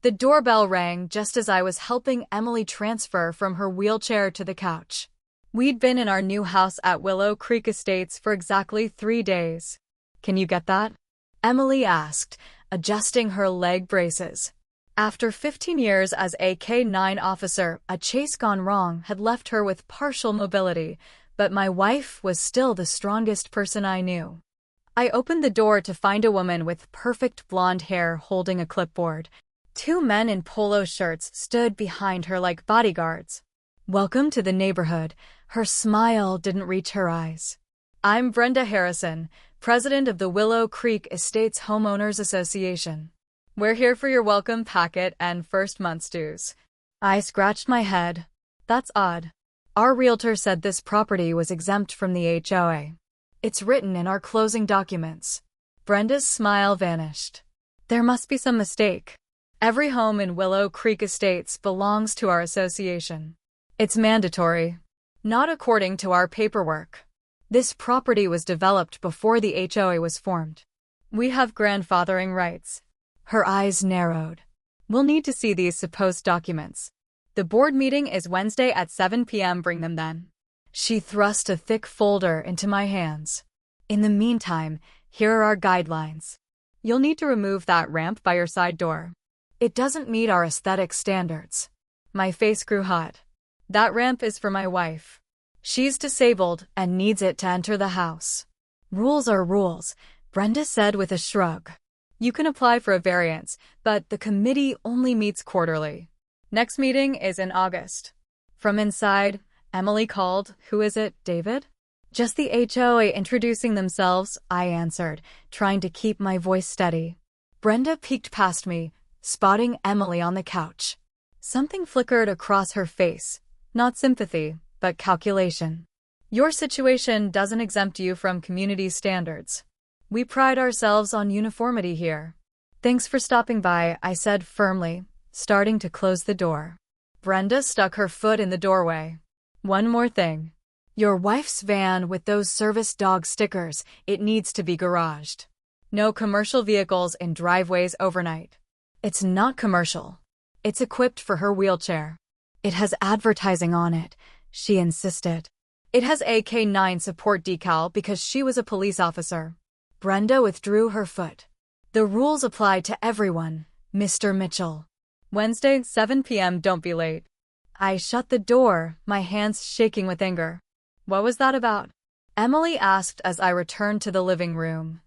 The doorbell rang just as I was helping Emily transfer from her wheelchair to the couch. We'd been in our new house at Willow Creek Estates for exactly 3 days. "Can you get that?" Emily asked, adjusting her leg braces. After 15 years as a K-9 officer, a chase gone wrong had left her with partial mobility, but my wife was still the strongest person I knew. I opened the door to find a woman with perfect blonde hair holding a clipboard. 2 men in polo shirts stood behind her like bodyguards. "Welcome to the neighborhood." Her smile didn't reach her eyes. "I'm Brenda Harrison, president of the Willow Creek Estates Homeowners Association. We're here for your welcome packet and first month's dues." I scratched my head. That's odd. Our realtor said this property was exempt from the HOA. It's written in our closing documents. Brenda's smile vanished. There must be some mistake. Every home in Willow Creek Estates belongs to our association. It's mandatory. Not according to our paperwork. This property was developed before the HOA was formed. We have grandfathering rights. Her eyes narrowed. We'll need to see these supposed documents. The board meeting is Wednesday at 7 p.m. Bring them then. She thrust a thick folder into my hands. In the meantime, here are our guidelines. You'll need to remove that ramp by your side door. It doesn't meet our aesthetic standards. My face grew hot. That ramp is for my wife. She's disabled and needs it to enter the house. Rules are rules, Brenda said with a shrug. You can apply for a variance, but the committee only meets quarterly. Next meeting is in August. From inside, Emily called. "Who is it, David?" "Just the HOA introducing themselves," I answered, trying to keep my voice steady. Brenda peeked past me, spotting Emily on the couch. Something flickered across her face. Not sympathy, but calculation. "Your situation doesn't exempt you from community standards. We pride ourselves on uniformity here." "Thanks for stopping by," I said firmly, starting to close the door. Brenda stuck her foot in the doorway. "One more thing. Your wife's van with those service dog stickers, it needs to be garaged. No commercial vehicles in driveways overnight." "It's not commercial. It's equipped for her wheelchair." "It has advertising on it," she insisted. "It has a K-9 support decal because she was a police officer." Brenda withdrew her foot. "The rules apply to everyone, Mr. Mitchell." "Wednesday, 7 p.m. Don't be late." I shut the door, my hands shaking with anger. "What was that about?" Emily asked as I returned to the living room.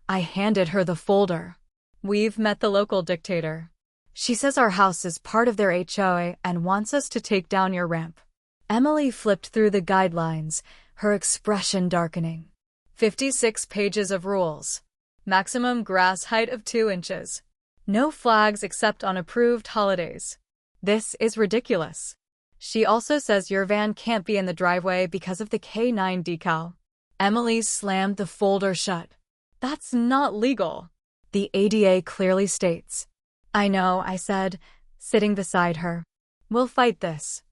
I handed her the folder. "We've met the local dictator. She says our house is part of their HOA and wants us to take down your ramp." Emily flipped through the guidelines, her expression darkening. 56 pages of rules. Maximum grass height of 2 inches. No flags except on approved holidays. This is ridiculous. She also says your van can't be in the driveway because of the K-9 decal. Emily slammed the folder shut. "That's not legal. The ADA clearly states." "I know," I said, sitting beside her. "We'll fight this."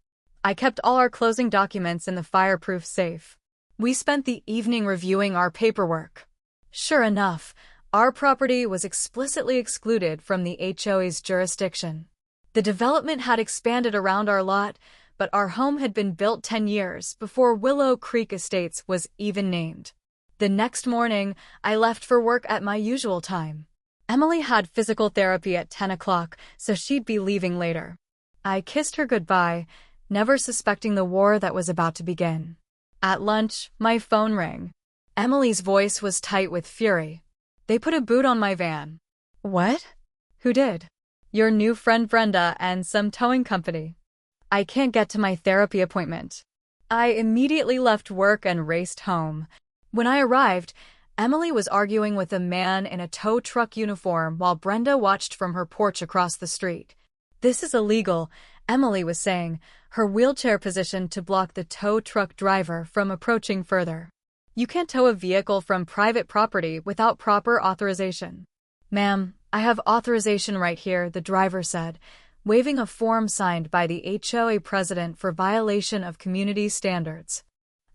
I kept all our closing documents in the fireproof safe. We spent the evening reviewing our paperwork. Sure enough, our property was explicitly excluded from the HOA's jurisdiction. The development had expanded around our lot, but our home had been built 10 years before Willow Creek Estates was even named. The next morning, I left for work at my usual time. Emily had physical therapy at 10 o'clock, so she'd be leaving later. I kissed her goodbye, never suspecting the war that was about to begin. At lunch, my phone rang. Emily's voice was tight with fury. "They put a boot on my van." "What?" "Who did?" "Your new friend Brenda and some towing company." "I can't get to my therapy appointment." I immediately left work and raced home. When I arrived, Emily was arguing with a man in a tow truck uniform while Brenda watched from her porch across the street. "This is illegal," Emily was saying, her wheelchair positioned to block the tow truck driver from approaching further. "You can't tow a vehicle from private property without proper authorization." "Ma'am, I have authorization right here," the driver said, waving a form signed by the HOA president for violation of community standards.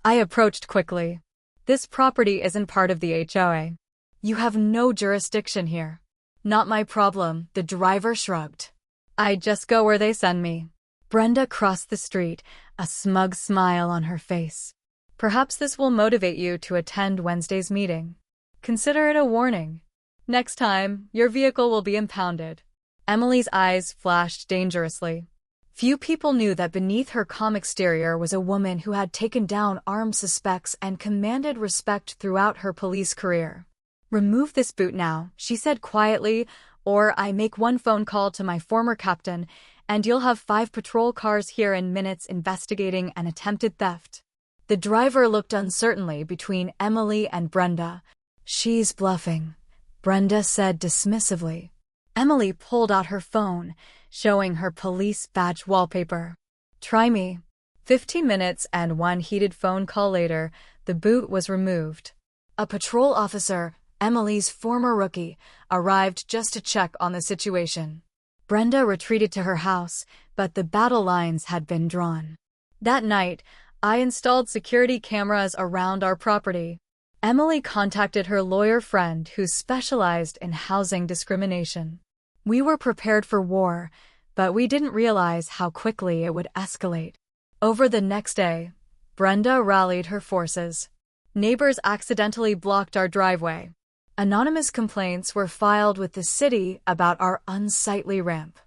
I approached quickly. "This property isn't part of the HOA. You have no jurisdiction here." "Not my problem," the driver shrugged. I just go where they send me. Brenda crossed the street, a smug smile on her face. Perhaps this will motivate you to attend Wednesday's meeting. Consider it a warning. Next time, your vehicle will be impounded. Emily's eyes flashed dangerously. Few people knew that beneath her calm exterior was a woman who had taken down armed suspects and commanded respect throughout her police career. "Remove this boot now," she said quietly, "or I make one phone call to my former captain, and you'll have 5 patrol cars here in minutes investigating an attempted theft." The driver looked uncertainly between Emily and Brenda. "She's bluffing," Brenda said dismissively. Emily pulled out her phone, showing her police badge wallpaper. "Try me." 15 minutes and one heated phone call later, the boot was removed. A patrol officer, Emily's former rookie, arrived just to check on the situation. Brenda retreated to her house, but the battle lines had been drawn. That night, I installed security cameras around our property. Emily contacted her lawyer friend who specialized in housing discrimination. We were prepared for war, but we didn't realize how quickly it would escalate. Over the next day, Brenda rallied her forces. Neighbors accidentally blocked our driveway. Anonymous complaints were filed with the city about our unsightly ramp.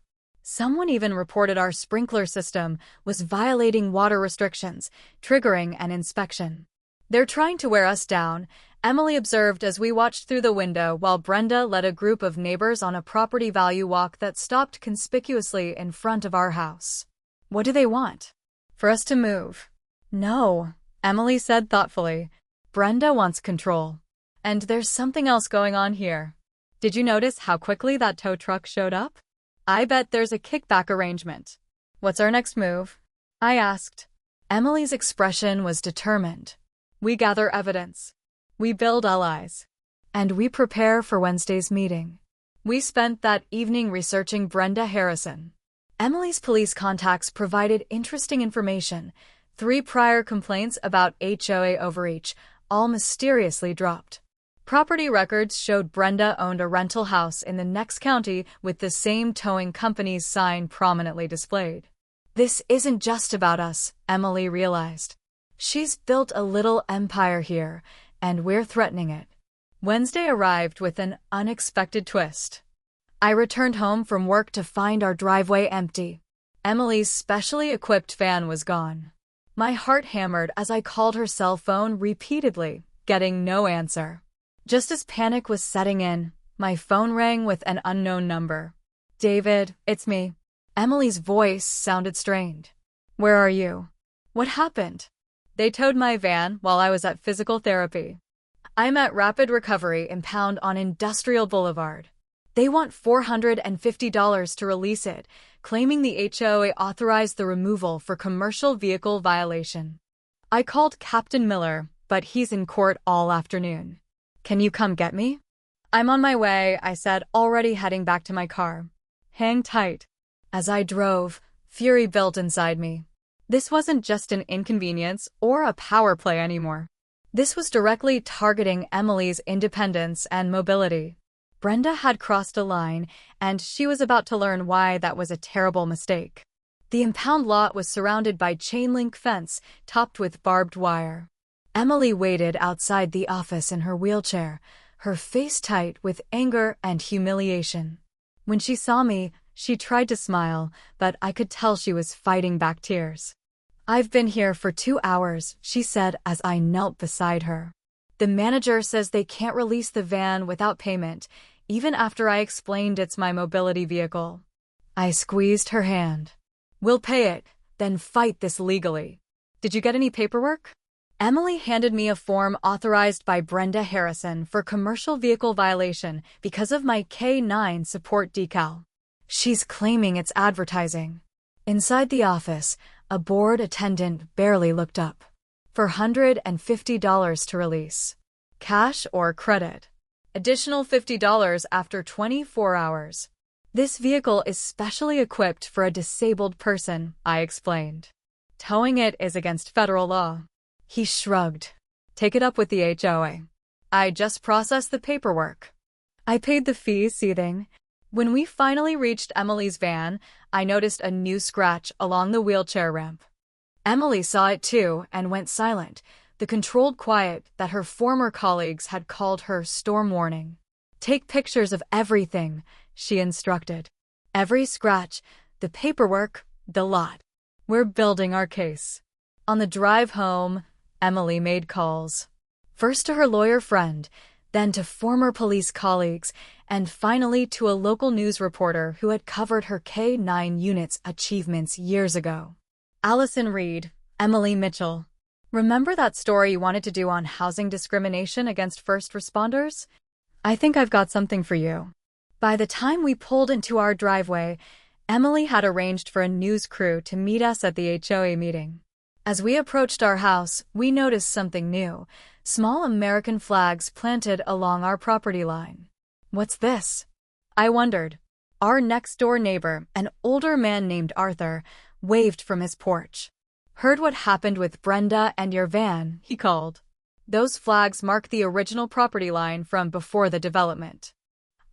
Someone even reported our sprinkler system was violating water restrictions, triggering an inspection. "They're trying to wear us down," Emily observed as we watched through the window while Brenda led a group of neighbors on a property value walk that stopped conspicuously in front of our house. "What do they want?" "For us to move." "No," Emily said thoughtfully. "Brenda wants control. And there's something else going on here. Did you notice how quickly that tow truck showed up? I bet there's a kickback arrangement." "What's our next move?" I asked. Emily's expression was determined. "We gather evidence. We build allies. And we prepare for Wednesday's meeting." We spent that evening researching Brenda Harrison. Emily's police contacts provided interesting information. 3 prior complaints about HOA overreach, all mysteriously dropped. Property records showed Brenda owned a rental house in the next county with the same towing company's sign prominently displayed. This isn't just about us, Emily realized. She's built a little empire here, and we're threatening it. Wednesday arrived with an unexpected twist. I returned home from work to find our driveway empty. Emily's specially equipped van was gone. My heart hammered as I called her cell phone repeatedly, getting no answer. Just as panic was setting in, my phone rang with an unknown number. "David, it's me." Emily's voice sounded strained. "Where are you? What happened?" "They towed my van while I was at physical therapy. I'm at Rapid Recovery Impound on Industrial Boulevard. They want $450 to release it, claiming the HOA authorized the removal for commercial vehicle violation. I called Captain Miller, but he's in court all afternoon. Can you come get me?" "I'm on my way," I said, already heading back to my car. "Hang tight." As I drove, fury built inside me. This wasn't just an inconvenience or a power play anymore. This was directly targeting Emily's independence and mobility. Brenda had crossed a line, and she was about to learn why that was a terrible mistake. The impound lot was surrounded by chain-link fence topped with barbed wire. Emily waited outside the office in her wheelchair, her face tight with anger and humiliation. When she saw me, she tried to smile, but I could tell she was fighting back tears. "I've been here for 2 hours," she said as I knelt beside her. "The manager says they can't release the van without payment, even after I explained it's my mobility vehicle." I squeezed her hand. "We'll pay it, then fight this legally. Did you get any paperwork?" Emily handed me a form authorized by Brenda Harrison for commercial vehicle violation because of my K-9 support decal. She's claiming it's advertising. Inside the office, a board attendant barely looked up. $450 to release. Cash or credit. Additional $50 after 24 hours. "This vehicle is specially equipped for a disabled person," I explained. "Towing it is against federal law." He shrugged. "Take it up with the HOA. I just processed the paperwork." I paid the fee, seething. When we finally reached Emily's van, I noticed a new scratch along the wheelchair ramp. Emily saw it too and went silent, the controlled quiet that her former colleagues had called her storm warning. "Take pictures of everything," she instructed. "Every scratch, the paperwork, the lot. We're building our case." On the drive home, Emily made calls. First to her lawyer friend, then to former police colleagues, and finally to a local news reporter who had covered her K-9 unit's achievements years ago. "Allison Reed, Emily Mitchell. Remember that story you wanted to do on housing discrimination against first responders? I think I've got something for you." By the time we pulled into our driveway, Emily had arranged for a news crew to meet us at the HOA meeting. As we approached our house, we noticed something new: small American flags planted along our property line. "What's this?" I wondered. Our next-door neighbor, an older man named Arthur, waved from his porch. "Heard what happened with Brenda and your van," he called. "Those flags mark the original property line from before the development.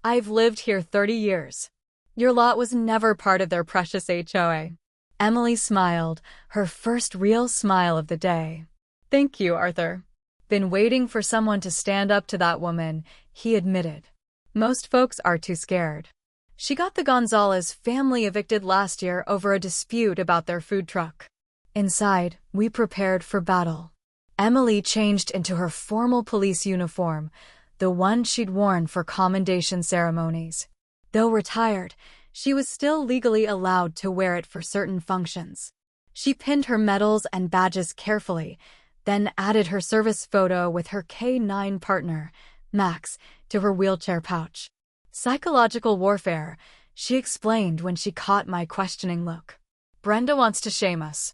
I've lived here 30 years. Your lot was never part of their precious HOA." Emily smiled, her first real smile of the day. "Thank you, Arthur. Been waiting for someone to stand up to that woman," he admitted. "Most folks are too scared. She got the Gonzalez family evicted last year over a dispute about their food truck." Inside, we prepared for battle. Emily changed into her formal police uniform, the one she'd worn for commendation ceremonies. Though retired, she was still legally allowed to wear it for certain functions. She pinned her medals and badges carefully, then added her service photo with her K-9 partner, Max, to her wheelchair pouch. "Psychological warfare," she explained when she caught my questioning look. "Brenda wants to shame us.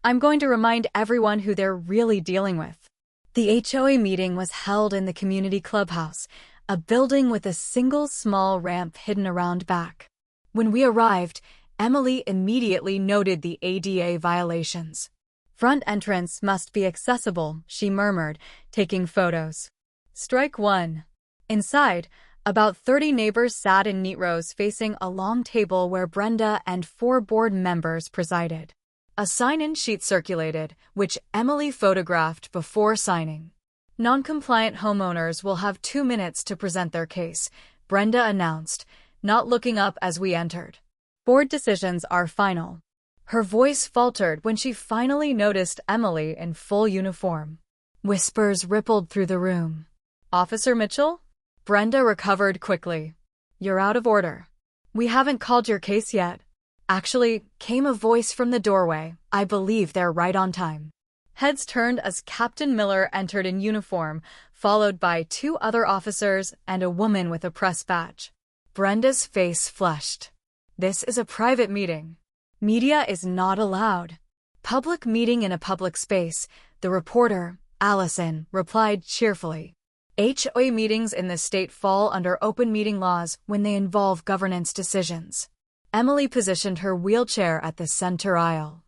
I'm going to remind everyone who they're really dealing with." The HOA meeting was held in the community clubhouse, a building with a single small ramp hidden around back. When we arrived, Emily immediately noted the ADA violations. "Front entrance must be accessible," she murmured, taking photos. Strike one. Inside, about 30 neighbors sat in neat rows facing a long table where Brenda and 4 board members presided. A sign-in sheet circulated, which Emily photographed before signing. "Non-compliant homeowners will have 2 minutes to present their case," Brenda announced, not looking up as we entered. "Board decisions are final." Her voice faltered when she finally noticed Emily in full uniform. Whispers rippled through the room. "Officer Mitchell?" Brenda recovered quickly. "You're out of order. We haven't called your case yet." "Actually," came a voice from the doorway. "I believe they're right on time." Heads turned as Captain Miller entered in uniform, followed by 2 other officers and a woman with a press badge. Brenda's face flushed. "This is a private meeting. Media is not allowed." "Public meeting in a public space," the reporter, Allison, replied cheerfully. "HOA meetings in the state fall under open meeting laws when they involve governance decisions." Emily positioned her wheelchair at the center aisle.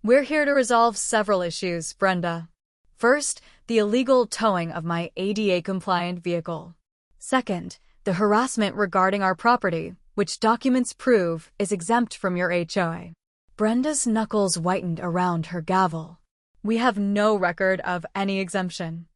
"We're here to resolve several issues, Brenda. First, the illegal towing of my ADA-compliant vehicle. Second, the harassment regarding our property, which documents prove is exempt from your HOA." Brenda's knuckles whitened around her gavel. "We have no record of any exemption."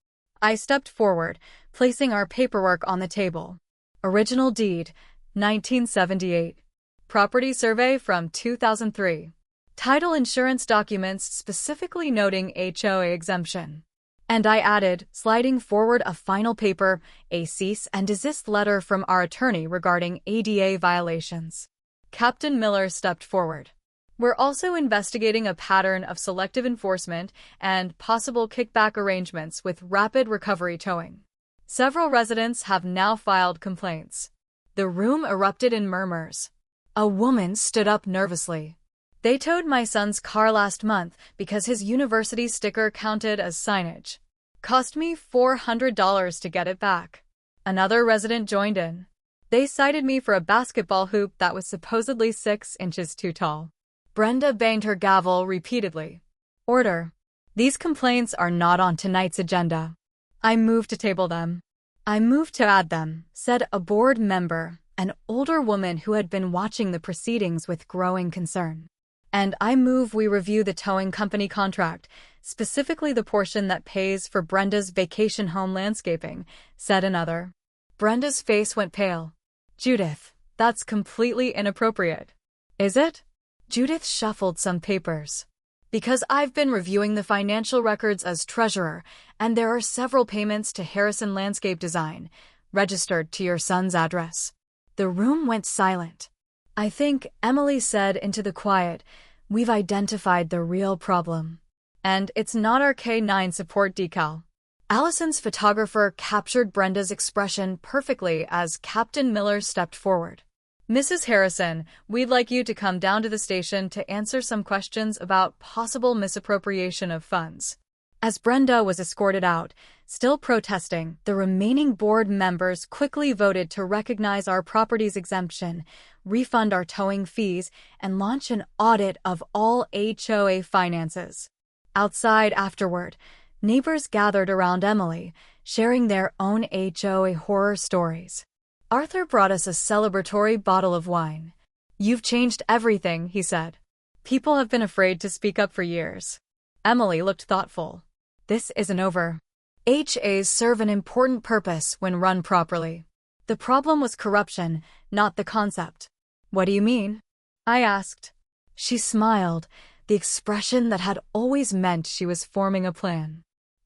I stepped forward, placing our paperwork on the table. Original deed, 1978. Property survey from 2003. Title insurance documents specifically noting HOA exemption. And I added, sliding forward a final paper, a cease and desist letter from our attorney regarding ADA violations. Captain Miller stepped forward. "We're also investigating a pattern of selective enforcement and possible kickback arrangements with rapid recovery towing. Several residents have now filed complaints." The room erupted in murmurs. A woman stood up nervously. "They towed my son's car last month because his university sticker counted as signage. Cost me $400 to get it back." Another resident joined in. "They cited me for a basketball hoop that was supposedly 6 inches too tall." Brenda banged her gavel repeatedly. "Order. These complaints are not on tonight's agenda. I move to table them." "I move to add them," said a board member, an older woman who had been watching the proceedings with growing concern. "And I move we review the towing company contract, specifically the portion that pays for Brenda's vacation home landscaping," said another. Brenda's face went pale. "Judith, that's completely inappropriate." "Is it?" Judith shuffled some papers. "Because I've been reviewing the financial records as treasurer, and there are several payments to Harrison Landscape Design, registered to your son's address." The room went silent. "I think," Emily said into the quiet, "we've identified the real problem. And it's not our K-9 support decal." Allison's photographer captured Brenda's expression perfectly as Captain Miller stepped forward. "Mrs. Harrison, we'd like you to come down to the station to answer some questions about possible misappropriation of funds." As Brenda was escorted out, still protesting, the remaining board members quickly voted to recognize our property's exemption, refund our towing fees, and launch an audit of all HOA finances. Outside afterward, neighbors gathered around Emily, sharing their own HOA horror stories. Arthur brought us a celebratory bottle of wine. "You've changed everything," he said. "People have been afraid to speak up for years." Emily looked thoughtful. "This isn't over. HOAs serve an important purpose when run properly. The problem was corruption, not the concept." "What do you mean?" I asked. She smiled, the expression that had always meant she was forming a plan.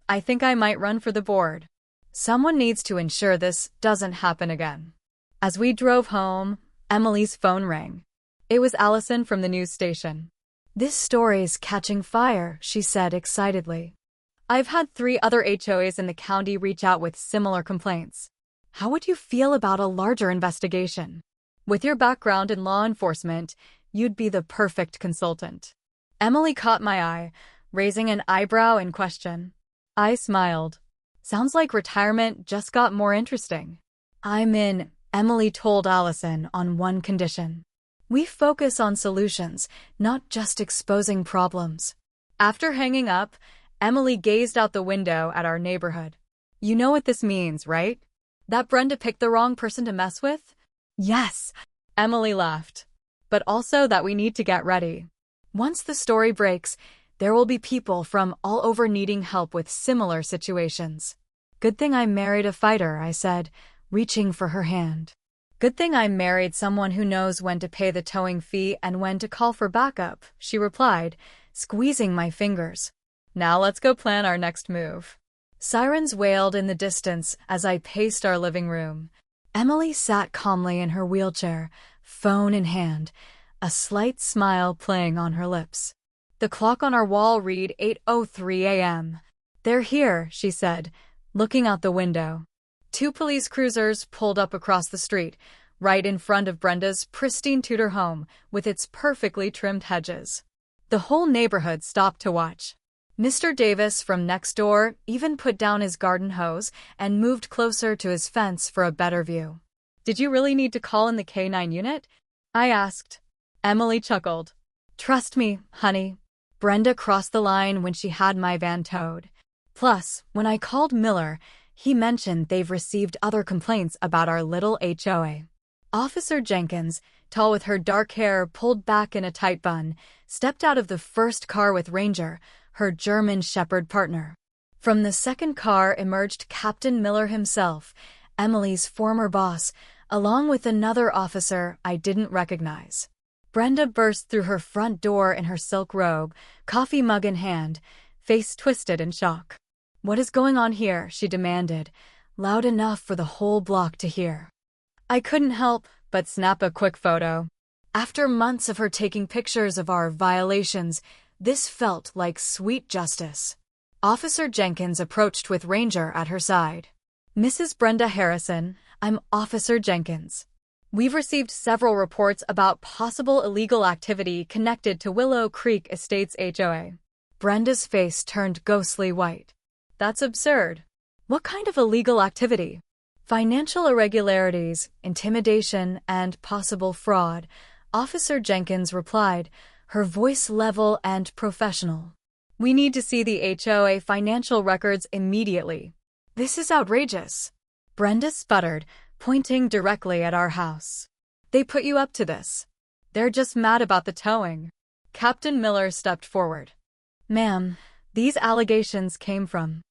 "I think I might run for the board. Someone needs to ensure this doesn't happen again." As we drove home, Emily's phone rang. It was Allison from the news station. "This story's catching fire," she said excitedly. "I've had 3 other HOAs in the county reach out with similar complaints. How would you feel about a larger investigation? With your background in law enforcement, you'd be the perfect consultant." Emily caught my eye, raising an eyebrow in question. I smiled. "Sounds like retirement just got more interesting." "I'm in," Emily told Allison, "on one condition. We focus on solutions, not just exposing problems." After hanging up, Emily gazed out the window at our neighborhood. "You know what this means, right? That Brenda picked the wrong person to mess with?" "Yes," Emily laughed. "But also that we need to get ready. Once the story breaks, there will be people from all over needing help with similar situations." "Good thing I married a fighter," I said, reaching for her hand. "Good thing I married someone who knows when to pay the towing fee and when to call for backup," she replied, squeezing my fingers. "Now let's go plan our next move." Sirens wailed in the distance as I paced our living room. Emily sat calmly in her wheelchair, phone in hand, a slight smile playing on her lips. The clock on our wall read 8:03 a.m. "They're here," she said, looking out the window. 2 police cruisers pulled up across the street, right in front of Brenda's pristine Tudor home with its perfectly trimmed hedges. The whole neighborhood stopped to watch. Mr. Davis from next door even put down his garden hose and moved closer to his fence for a better view. "Did you really need to call in the K-9 unit?" I asked. Emily chuckled. "Trust me, honey. Brenda crossed the line when she had my van towed. Plus, when I called Miller, he mentioned they've received other complaints about our little HOA." Officer Jenkins, tall with her dark hair pulled back in a tight bun, stepped out of the first car with Ranger, her German Shepherd partner. From the second car emerged Captain Miller himself, Emily's former boss, along with another officer I didn't recognize. Brenda burst through her front door in her silk robe, coffee mug in hand, face twisted in shock. "What is going on here?" she demanded, loud enough for the whole block to hear. I couldn't help but snap a quick photo. After months of her taking pictures of our violations, this felt like sweet justice. Officer Jenkins approached with Ranger at her side. "Mrs. Brenda Harrison, I'm Officer Jenkins. We've received several reports about possible illegal activity connected to Willow Creek Estates HOA." Brenda's face turned ghostly white. "That's absurd. What kind of illegal activity?" "Financial irregularities, intimidation, and possible fraud," Officer Jenkins replied, her voice level and professional. "We need to see the HOA financial records immediately. This is outrageous." Brenda sputtered, pointing directly at our house. They put you up to this. They're just mad about the towing. Captain Miller stepped forward. Ma'am, these allegations came from